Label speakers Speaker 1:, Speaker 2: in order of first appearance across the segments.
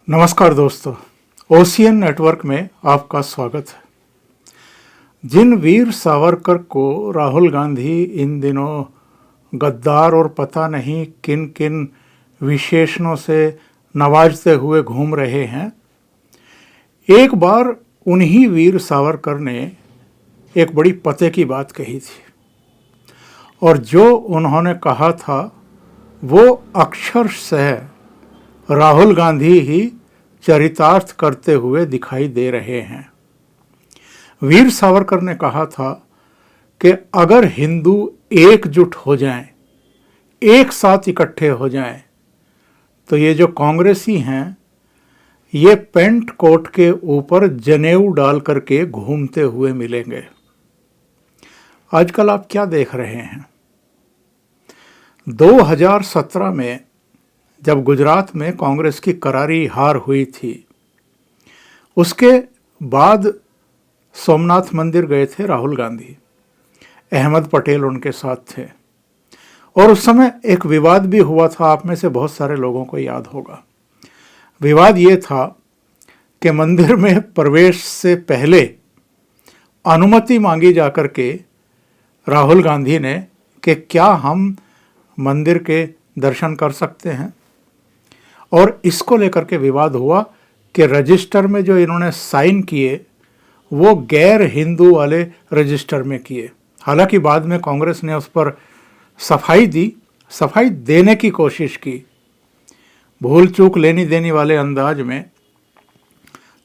Speaker 1: नमस्कार दोस्तों, ocean network में आपका स्वागत है। जिन वीर सावरकर को राहुल गांधी इन दिनों गद्दार और पता नहीं किन किन विशेषणों से नवाजते हुए घूम रहे हैं, एक बार उन्हीं वीर सावरकर ने एक बड़ी पते की बात कही थी और जो उन्होंने कहा था वो अक्षरशः राहुल गांधी ही चरितार्थ करते हुए दिखाई दे रहे हैं। वीर सावरकर ने कहा था कि अगर हिंदू एकजुट हो जाएं, एक साथ इकट्ठे हो जाएं, तो ये जो कांग्रेसी हैं ये पेंट कोट के ऊपर जनेऊ डाल करके घूमते हुए मिलेंगे। आजकल आप क्या देख रहे हैं? 2017 में जब गुजरात में कांग्रेस की करारी हार हुई थी, उसके बाद सोमनाथ मंदिर गए थे राहुल गांधी। अहमद पटेल उनके साथ थे और उस समय एक विवाद भी हुआ था, आप में से बहुत सारे लोगों को याद होगा। विवाद ये था कि मंदिर में प्रवेश से पहले अनुमति मांगी जाकर के राहुल गांधी ने कि क्या हम मंदिर के दर्शन कर सकते हैं, और इसको लेकर के विवाद हुआ कि रजिस्टर में जो इन्होंने साइन किए वो गैर हिंदू वाले रजिस्टर में किए। हालांकि बाद में कांग्रेस ने उस पर सफाई देने की कोशिश की, भूल चूक लेनी देनी वाले अंदाज में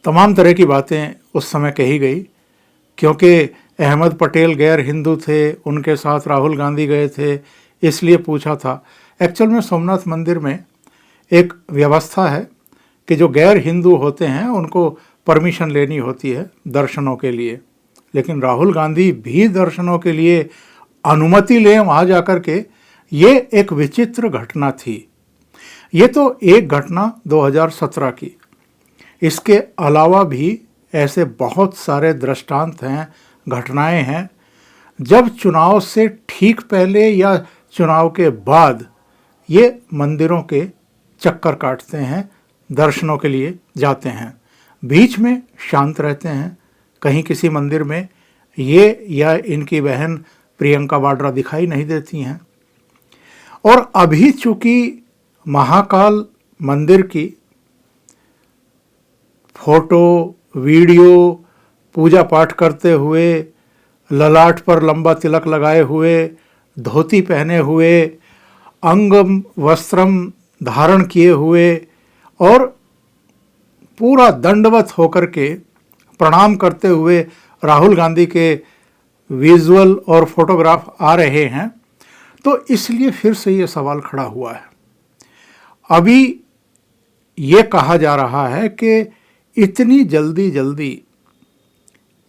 Speaker 1: तमाम तरह की बातें उस समय कही गई, क्योंकि अहमद पटेल गैर हिंदू थे, उनके साथ राहुल गांधी गए थे, इसलिए पूछा था। एक्चुअल में सोमनाथ मंदिर में एक व्यवस्था है कि जो गैर हिंदू होते हैं उनको परमिशन लेनी होती है दर्शनों के लिए, लेकिन राहुल गांधी भी दर्शनों के लिए अनुमति लें वहाँ जाकर के, ये एक विचित्र घटना थी। ये तो एक घटना 2017 की, इसके अलावा भी ऐसे बहुत सारे दृष्टांत हैं, घटनाएं हैं जब चुनाव से ठीक पहले या चुनाव के बाद ये मंदिरों के चक्कर काटते हैं, दर्शनों के लिए जाते हैं, बीच में शांत रहते हैं। कहीं किसी मंदिर में ये या इनकी बहन प्रियंका वाड्रा दिखाई नहीं देती हैं। और अभी चूंकि महाकाल मंदिर की फोटो वीडियो पूजा पाठ करते हुए, ललाट पर लंबा तिलक लगाए हुए, धोती पहने हुए, अंगम वस्त्रम धारण किए हुए और पूरा दंडवत होकर के प्रणाम करते हुए राहुल गांधी के विजुअल और फोटोग्राफ आ रहे हैं, तो इसलिए फिर से ये सवाल खड़ा हुआ है। अभी ये कहा जा रहा है कि इतनी जल्दी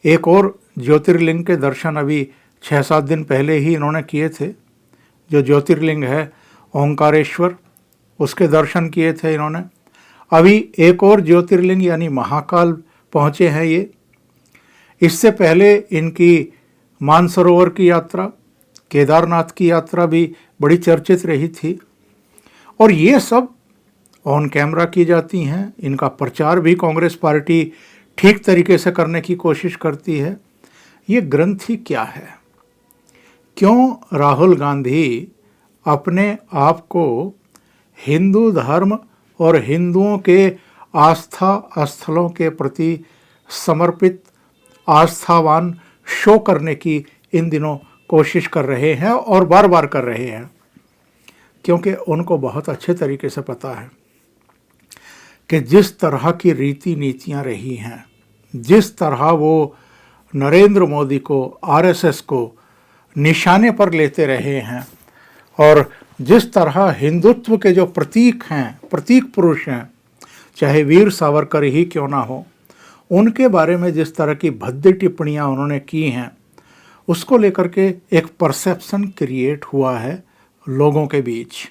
Speaker 1: एक और ज्योतिर्लिंग के दर्शन अभी 6-7 दिन पहले ही इन्होंने किए थे। जो ज्योतिर्लिंग है ओंकारेश्वर, उसके दर्शन किए थे इन्होंने। अभी एक और ज्योतिर्लिंग यानी महाकाल पहुँचे हैं ये। इससे पहले इनकी मानसरोवर की यात्रा, केदारनाथ की यात्रा भी बड़ी चर्चित रही थी, और ये सब ऑन कैमरा की जाती हैं। इनका प्रचार भी कांग्रेस पार्टी ठीक तरीके से करने की कोशिश करती है। ये ग्रंथि क्या है? क्यों राहुल गांधी अपने आप को हिंदू धर्म और हिंदुओं के आस्था स्थलों के प्रति समर्पित आस्थावान शो करने की इन दिनों कोशिश कर रहे हैं और बार बार कर रहे हैं? क्योंकि उनको बहुत अच्छे तरीके से पता है कि जिस तरह की रीति नीतियां रही हैं, जिस तरह वो नरेंद्र मोदी को, आरएसएस को निशाने पर लेते रहे हैं, और जिस तरह हिंदुत्व के जो प्रतीक हैं, प्रतीक पुरुष हैं, चाहे वीर सावरकर ही क्यों ना हो, उनके बारे में जिस तरह की भद्दी टिप्पणियां उन्होंने की हैं, उसको लेकर के एक परसेप्शन क्रिएट हुआ है लोगों के बीच,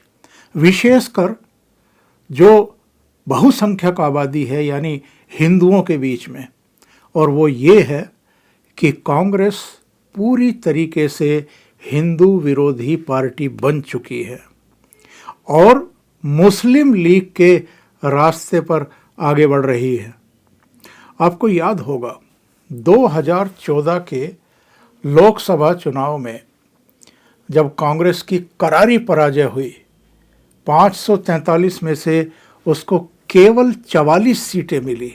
Speaker 1: विशेषकर जो बहुसंख्यक आबादी है यानी हिंदुओं के बीच में। और वो ये है कि कांग्रेस पूरी तरीके से हिंदू विरोधी पार्टी बन चुकी है और मुस्लिम लीग के रास्ते पर आगे बढ़ रही है। आपको याद होगा 2014 के लोकसभा चुनाव में जब कांग्रेस की करारी पराजय हुई, 543 में से उसको केवल 44 सीटें मिली,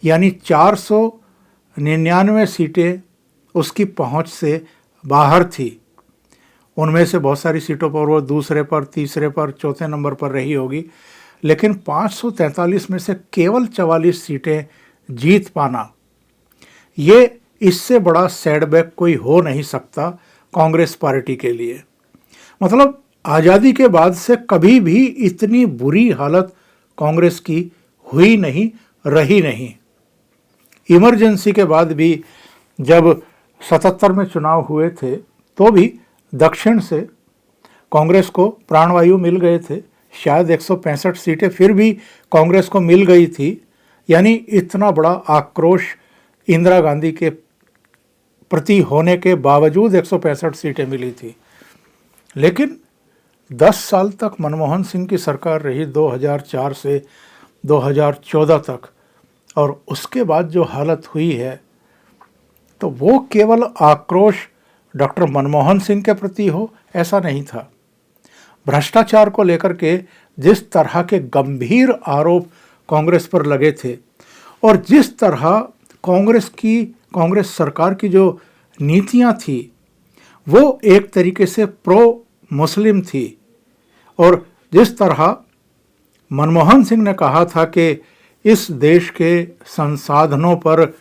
Speaker 1: यानी 499 सीटें उसकी पहुंच से बाहर थी। उनमें से बहुत सारी सीटों पर वो दूसरे पर, तीसरे पर, चौथे नंबर पर रही होगी, लेकिन 543 में से केवल 44 सीटें जीत पाना, ये इससे बड़ा सेटबैक कोई हो नहीं सकता कांग्रेस पार्टी के लिए। मतलब आज़ादी के बाद से कभी भी इतनी बुरी हालत कांग्रेस की हुई नहीं, रही नहीं। इमरजेंसी के बाद भी जब 77 में चुनाव हुए थे तो भी दक्षिण से कांग्रेस को प्राणवायु मिल गए थे। शायद 165 सीटें फिर भी कांग्रेस को मिल गई थी, यानी इतना बड़ा आक्रोश इंदिरा गांधी के प्रति होने के बावजूद 165 सीटें मिली थी। लेकिन 10 साल तक मनमोहन सिंह की सरकार रही, 2004 से 2014 तक, और उसके बाद जो हालत हुई है तो वो केवल आक्रोश डॉक्टर मनमोहन सिंह के प्रति हो ऐसा नहीं था। भ्रष्टाचार को लेकर के जिस तरह के गंभीर आरोप कांग्रेस पर लगे थे और जिस तरह कांग्रेस सरकार की जो नीतियां थी वो एक तरीके से प्रो मुस्लिम थी, और जिस तरह मनमोहन सिंह ने कहा था कि इस देश के संसाधनों पर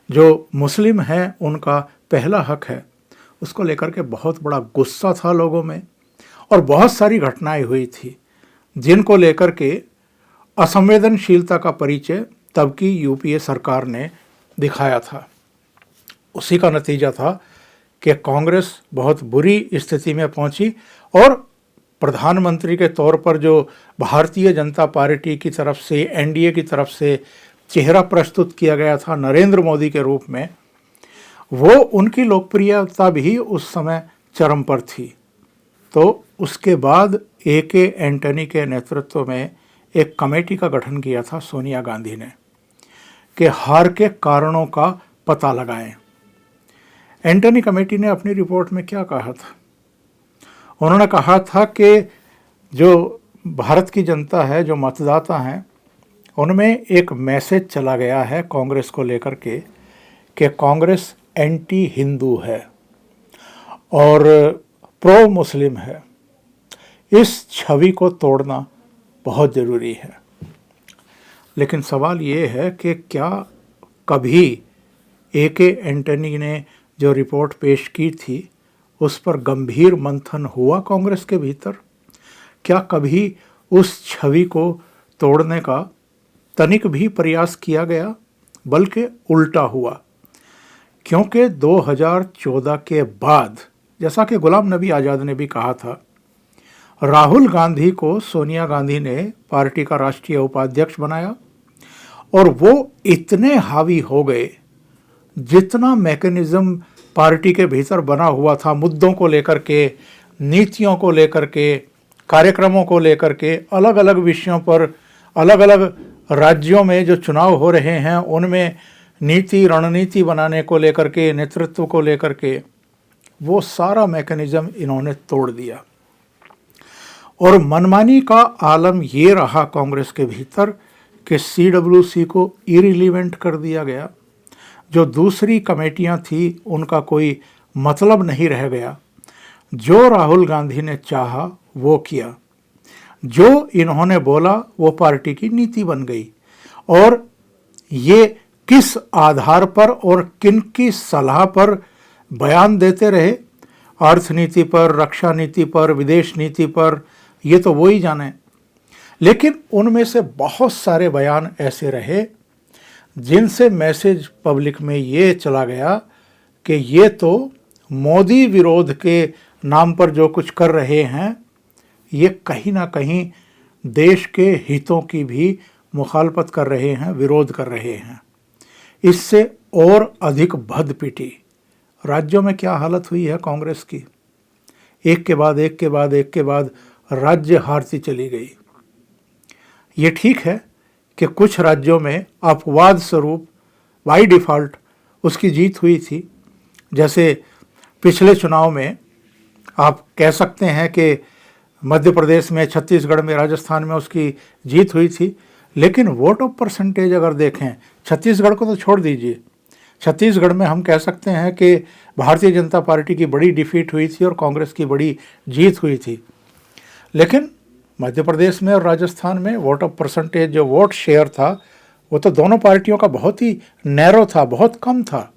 Speaker 1: जो मुस्लिम हैं उनका पहला हक है, उसको लेकर के बहुत बड़ा गुस्सा था लोगों में, और बहुत सारी घटनाएं हुई थी जिनको लेकर के असंवेदनशीलता का परिचय तब की यूपीए सरकार ने दिखाया था। उसी का नतीजा था कि कांग्रेस बहुत बुरी स्थिति में पहुंची, और प्रधानमंत्री के तौर पर जो भारतीय जनता पार्टी की तरफ से, एनडीए की तरफ से चेहरा प्रस्तुत किया गया था नरेंद्र मोदी के रूप में, वो उनकी लोकप्रियता भी उस समय चरम पर थी। तो उसके बाद ए.के. एंटनी के नेतृत्व में एक कमेटी का गठन किया था सोनिया गांधी ने कि हार के कारणों का पता लगाएं। एंटनी कमेटी ने अपनी रिपोर्ट में क्या कहा था? उन्होंने कहा था कि जो भारत की जनता है, जो मतदाता हैं, उनमें एक मैसेज चला गया है कांग्रेस को लेकर के कि कांग्रेस एंटी हिंदू है और प्रो मुस्लिम है। इस छवि को तोड़ना बहुत ज़रूरी है। लेकिन सवाल ये है कि क्या कभी ए.के. एंटनी ने जो रिपोर्ट पेश की थी उस पर गंभीर मंथन हुआ कांग्रेस के भीतर? क्या कभी उस छवि को तोड़ने का तनिक भी प्रयास किया गया? बल्कि उल्टा हुआ, क्योंकि 2014 के बाद, जैसा कि गुलाम नबी आज़ाद ने भी कहा था, राहुल गांधी को सोनिया गांधी ने पार्टी का राष्ट्रीय उपाध्यक्ष बनाया और वो इतने हावी हो गए, जितना मैकेनिज्म पार्टी के भीतर बना हुआ था मुद्दों को लेकर के, नीतियों को लेकर के, कार्यक्रमों को लेकर के, अलग अलग विषयों पर, अलग अलग राज्यों में जो चुनाव हो रहे हैं उनमें नीति रणनीति बनाने को लेकर के, नेतृत्व को लेकर के, वो सारा मैकेनिज्म इन्होंने तोड़ दिया। और मनमानी का आलम ये रहा कांग्रेस के भीतर कि सीडब्ल्यूसी को इरिलीवेंट कर दिया गया। जो दूसरी कमेटियां थी उनका कोई मतलब नहीं रह गया। जो राहुल गांधी ने चाहा वो किया, जो इन्होंने बोला वो पार्टी की नीति बन गई। और ये किस आधार पर और किन की सलाह पर बयान देते रहे, अर्थनीति पर, रक्षा नीति पर, विदेश नीति पर, ये तो वो ही जाने। लेकिन उनमें से बहुत सारे बयान ऐसे रहे जिनसे मैसेज पब्लिक में ये चला गया कि ये तो मोदी विरोध के नाम पर जो कुछ कर रहे हैं, ये कहीं ना कहीं देश के हितों की भी मुखालफत कर रहे हैं, विरोध कर रहे हैं। इससे और अधिक भद पिटी। राज्यों में क्या हालत हुई है कांग्रेस की, एक के बाद एक के बाद एक के बाद राज्य हारती चली गई। ये ठीक है कि कुछ राज्यों में अपवाद स्वरूप बाई डिफ़ॉल्ट उसकी जीत हुई थी। जैसे पिछले चुनाव में आप कह सकते हैं कि मध्य प्रदेश में, छत्तीसगढ़ में, राजस्थान में उसकी जीत हुई थी। लेकिन वोट ऑफ परसेंटेज अगर देखें, छत्तीसगढ़ को तो छोड़ दीजिए, छत्तीसगढ़ में हम कह सकते हैं कि भारतीय जनता पार्टी की बड़ी डिफीट हुई थी और कांग्रेस की बड़ी जीत हुई थी। लेकिन मध्य प्रदेश में और राजस्थान में वोट ऑफ परसेंटेज, जो वोट शेयर था, वो तो दोनों पार्टियों का बहुत ही नैरो था, बहुत कम था।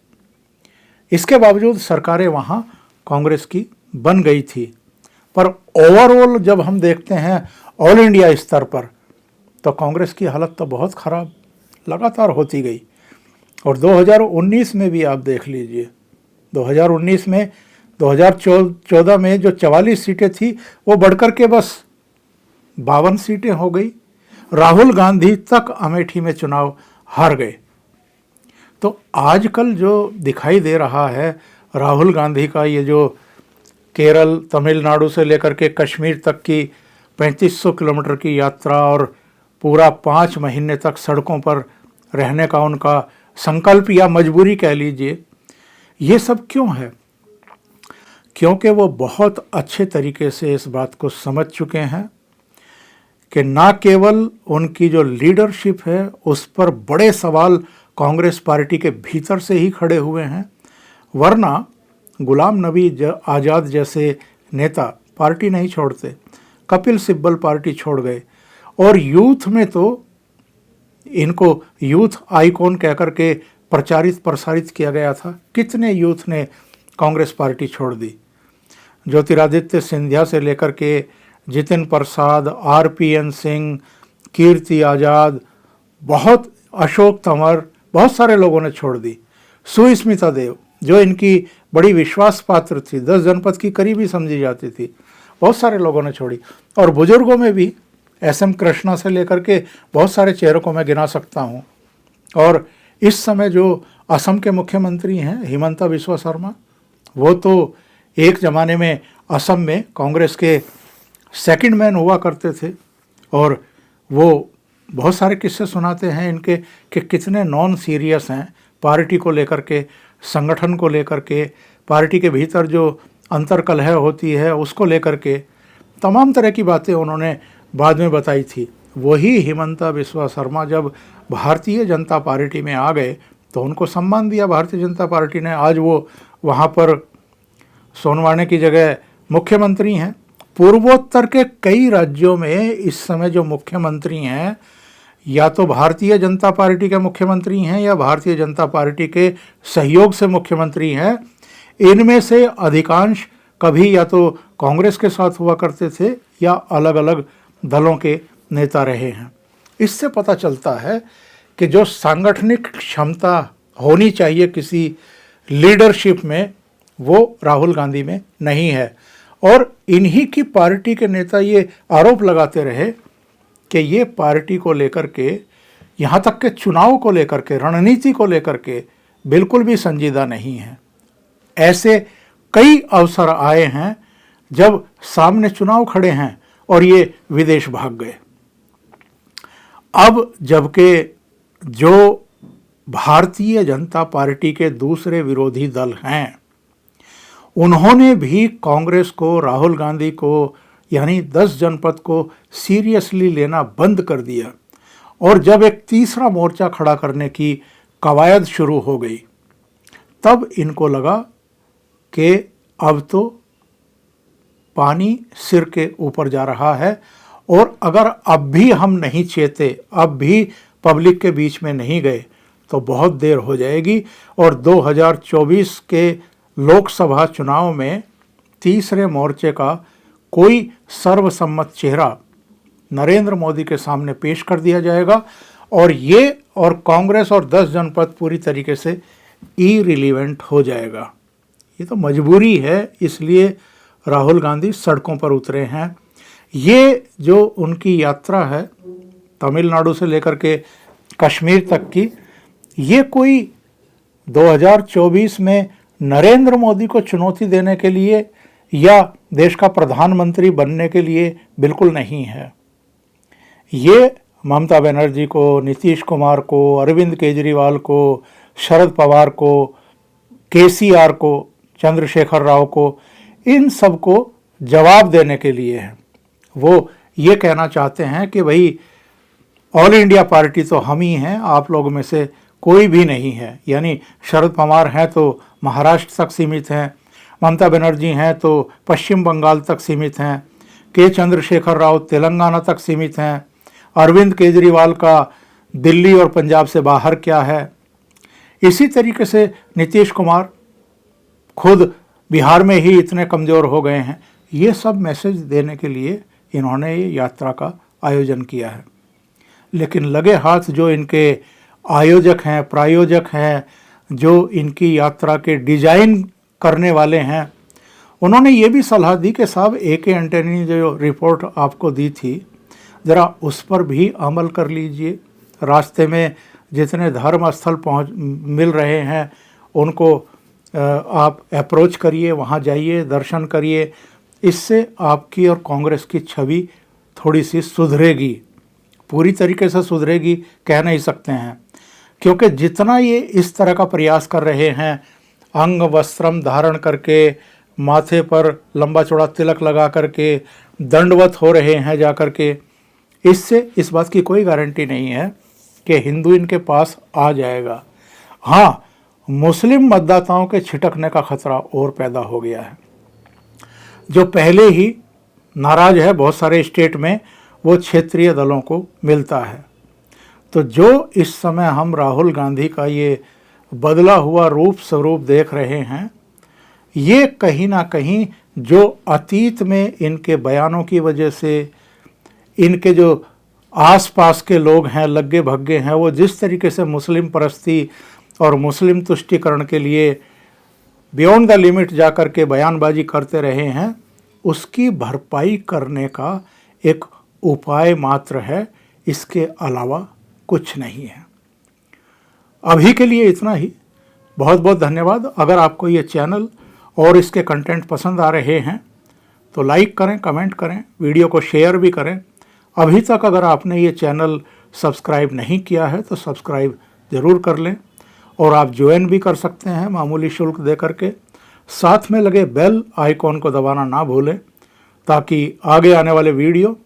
Speaker 1: इसके बावजूद सरकारें वहाँ कांग्रेस की बन गई थी। पर ओवरऑल जब हम देखते हैं ऑल इंडिया स्तर पर, तो कांग्रेस की हालत तो बहुत ख़राब लगातार होती गई। और 2019 में भी आप देख लीजिए, 2019 में 2014 में जो 44 सीटें थी वो बढ़कर के बस 52 सीटें हो गई। राहुल गांधी तक अमेठी में चुनाव हार गए। तो आजकल जो दिखाई दे रहा है राहुल गांधी का, ये जो केरल, तमिलनाडु से लेकर के कश्मीर तक की 3500 किलोमीटर की यात्रा और पूरा 5 महीने तक सड़कों पर रहने का उनका संकल्प या मजबूरी कह लीजिए, ये सब क्यों है? क्योंकि वो बहुत अच्छे तरीके से इस बात को समझ चुके हैं कि ना केवल उनकी जो लीडरशिप है उस पर बड़े सवाल कांग्रेस पार्टी के भीतर से ही खड़े हुए हैं, वरना गुलाम नबी आज़ाद जैसे नेता पार्टी नहीं छोड़ते। कपिल सिब्बल पार्टी छोड़ गए और यूथ में तो इनको यूथ आइकॉन कहकर के प्रचारित प्रसारित किया गया था। कितने यूथ ने कांग्रेस पार्टी छोड़ दी। ज्योतिरादित्य सिंधिया से लेकर के जितिन प्रसाद, RPN सिंह, कीर्ति आज़ाद, बहुत अशोक तंवर, बहुत सारे लोगों ने छोड़ दी। सुस्मिता देव जो इनकी बड़ी विश्वास पात्र थी, 10 जनपद की करीबी समझी जाती थी, बहुत सारे लोगों ने छोड़ी। और बुजुर्गों में भी SM कृष्णा से लेकर के बहुत सारे चेहरों को मैं गिना सकता हूँ। और इस समय जो असम के मुख्यमंत्री हैं हिमंता बिस्वा शर्मा, वो तो एक ज़माने में असम में कांग्रेस के सेकंड मैन हुआ करते थे। और वो बहुत सारे किस्से सुनाते हैं इनके कि कितने नॉन सीरियस हैं पार्टी को लेकर के, संगठन को लेकर के, पार्टी के भीतर जो अंतर्कलह होती है उसको लेकर के, तमाम तरह की बातें उन्होंने बाद में बताई थी। वही हिमंता बिस्वा शर्मा जब भारतीय जनता पार्टी में आ गए तो उनको सम्मान दिया भारतीय जनता पार्टी ने। आज वो वहाँ पर सोनवाने की जगह मुख्यमंत्री हैं। पूर्वोत्तर के कई राज्यों में इस समय जो मुख्यमंत्री हैं या तो भारतीय जनता पार्टी के मुख्यमंत्री हैं या भारतीय जनता पार्टी के सहयोग से मुख्यमंत्री हैं। इनमें से अधिकांश कभी या तो कांग्रेस के साथ हुआ करते थे या अलग अलग दलों के नेता रहे हैं। इससे पता चलता है कि जो सांगठनिक क्षमता होनी चाहिए किसी लीडरशिप में, वो राहुल गांधी में नहीं है। और इन्हीं की पार्टी के नेता ये आरोप लगाते रहे कि ये पार्टी को लेकर के, यहाँ तक के चुनाव को लेकर के, रणनीति को लेकर के बिल्कुल भी संजीदा नहीं है। ऐसे कई अवसर आए हैं जब सामने चुनाव खड़े हैं और ये विदेश भाग गए। अब जबकि जो भारतीय जनता पार्टी के दूसरे विरोधी दल हैं, उन्होंने भी कांग्रेस को, राहुल गांधी को, यानी 10 जनपद को सीरियसली लेना बंद कर दिया। और जब एक तीसरा मोर्चा खड़ा करने की कवायद शुरू हो गई, तब इनको लगा कि अब तो पानी सिर के ऊपर जा रहा है और अगर अब भी हम नहीं चेते, अब भी पब्लिक के बीच में नहीं गए तो बहुत देर हो जाएगी। और 2024 के लोकसभा चुनाव में तीसरे मोर्चे का कोई सर्वसम्मत चेहरा नरेंद्र मोदी के सामने पेश कर दिया जाएगा और ये और कांग्रेस और 10 जनपद पूरी तरीके से इरिलीवेंट हो जाएगा। ये तो मजबूरी है, इसलिए राहुल गांधी सड़कों पर उतरे हैं। ये जो उनकी यात्रा है तमिलनाडु से लेकर के कश्मीर तक की, ये कोई 2024 में नरेंद्र मोदी को चुनौती देने के लिए या देश का प्रधानमंत्री बनने के लिए बिल्कुल नहीं है। ये ममता बनर्जी को, नीतीश कुमार को, अरविंद केजरीवाल को, शरद पवार को, केसीआर को, चंद्रशेखर राव को, इन सब को जवाब देने के लिए है। वो ये कहना चाहते हैं कि भाई ऑल इंडिया पार्टी तो हम ही हैं, आप लोगों में से कोई भी नहीं है। यानी शरद पवार हैं तो महाराष्ट्र तक सीमित हैं, ममता बनर्जी हैं तो पश्चिम बंगाल तक सीमित हैं, के चंद्रशेखर राव तेलंगाना तक सीमित हैं, अरविंद केजरीवाल का दिल्ली और पंजाब से बाहर क्या है। इसी तरीके से नीतीश कुमार खुद बिहार में ही इतने कमज़ोर हो गए हैं। ये सब मैसेज देने के लिए इन्होंने ये यात्रा का आयोजन किया है। लेकिन लगे हाथ जो इनके आयोजक हैं, प्रायोजक हैं, जो इनकी यात्रा के डिजाइन करने वाले हैं, उन्होंने ये भी सलाह दी कि साहब AK एंटनी ने जो रिपोर्ट आपको दी थी, ज़रा उस पर भी अमल कर लीजिए। रास्ते में जितने धर्म स्थल मिल रहे हैं उनको आप अप्रोच करिए, वहाँ जाइए, दर्शन करिए। इससे आपकी और कांग्रेस की छवि थोड़ी सी सुधरेगी। पूरी तरीके से सुधरेगी कह नहीं सकते हैं, क्योंकि जितना ये इस तरह का प्रयास कर रहे हैं, अंग वस्त्रम धारण करके, माथे पर लंबा चौड़ा तिलक लगा करके दंडवत हो रहे हैं जा कर के, इससे इस बात की कोई गारंटी नहीं है कि हिंदू इनके पास आ जाएगा। हाँ, मुस्लिम मतदाताओं के छिटकने का खतरा और पैदा हो गया है। जो पहले ही नाराज है बहुत सारे स्टेट में, वो क्षेत्रीय दलों को मिलता है। तो जो इस समय हम राहुल गांधी का ये बदला हुआ रूप स्वरूप देख रहे हैं, ये कहीं ना कहीं जो अतीत में इनके बयानों की वजह से इनके जो आसपास के लोग हैं, लग्गे भग्गे हैं, वो जिस तरीके से मुस्लिम परस्ती और मुस्लिम तुष्टीकरण के लिए बियॉन्ड द लिमिट जाकर के बयानबाजी करते रहे हैं, उसकी भरपाई करने का एक उपाय मात्र है, इसके अलावा कुछ नहीं है। अभी के लिए इतना ही। बहुत बहुत धन्यवाद। अगर आपको ये चैनल और इसके कंटेंट पसंद आ रहे हैं तो लाइक करें, कमेंट करें, वीडियो को शेयर भी करें। अभी तक अगर आपने ये चैनल सब्सक्राइब नहीं किया है तो सब्सक्राइब ज़रूर कर लें, और आप ज्वाइन भी कर सकते हैं मामूली शुल्क दे करके। साथ में लगे बेल आइकॉन को दबाना ना भूलें, ताकि आगे आने वाले वीडियो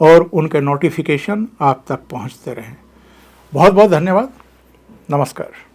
Speaker 1: और उनके नोटिफिकेशन आप तक पहुंचते रहें। बहुत बहुत धन्यवाद। नमस्कार।